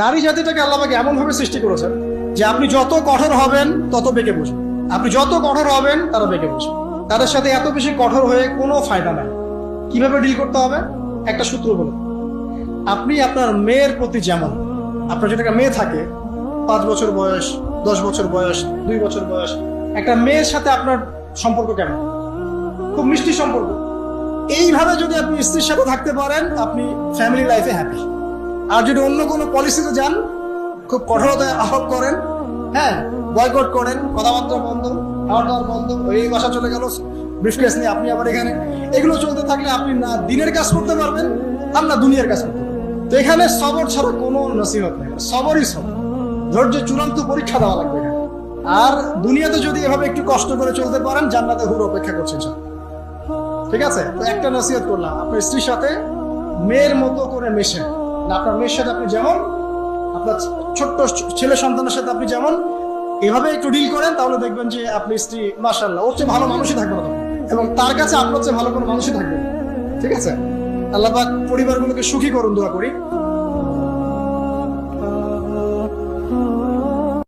নারী জাতিটাকে আল্লাহ পাক এমন ভাবে সৃষ্টি করেছেন যে আপনি যত কঠোর হবেন তত বেঁকে বসবেন, আপনি যত কঠোর হবেন তারা বেঁকে বসবে। তাদের সাথে এত বেশি কঠোর হয়ে কোনো ফায়দা নাই। কিভাবে ডিল করতে হবে একটা সূত্র বলে, আপনি আপনার মেয়ের প্রতি যেমন, আপনার যদি একটা মেয়ে থাকে 5 বছর বয়স, 10 বছর বয়স, 2 বছর বয়স, একটা মেয়ের সাথে আপনার সম্পর্ক কেমন? খুব মিষ্টি সম্পর্ক। এইভাবে যদি আপনি স্ত্রীর সাথে থাকতে পারেন আপনি ফ্যামিলি লাইফে হ্যাপি। আর যদি অন্য কোনো পলিসিতে যান, খুব কঠোরতায় আহ্বান করেন, হ্যাঁ, বয়কট করেন, কথাবার্তা বন্ধ, খাওয়া দাওয়া বন্ধ, এই বাসা চলে গেল ব্রিফকেস নিয়ে আপনি আবার এখানে, এগুলো চলতে থাকলে আপনি না দিনের কাজ করতে পারবেন আর না দুনিয়ার কাজ করতে পারবেন। তো এখানে সবর ছাড়া কোনো নসিহত নেই, সবরই সবর, ধৈর্যের চূড়ান্ত পরীক্ষা দেওয়া লাগবে এখানে। আর দুনিয়াতে যদি এভাবে একটু কষ্ট করে চলতে পারেন জান্নাতে হুর অপেক্ষা করছেন। ঠিক আছে, তো একটা নসিহত করলাম, আপনার স্ত্রীর সাথে মেয়ের মতো করে মেশেন। আপনার মেয়ের সাথে আপনি যেমন, আপনার ছোট্ট ছেলে সন্তানের সাথে আপনি যেমন, এভাবে একটু ডিল করেন, তাহলে দেখবেন যে আপনি স্ত্রী মাশাআল্লাহ ওর চেয়ে ভালো মানুষই থাকবে না, এবং তার কাছে আপনার চেয়ে ভালো কোনো মানুষই থাকবে না। ঠিক আছে, আল্লাহ পাক পরিবারগুলোকে সুখী করুন, দোয়া করি।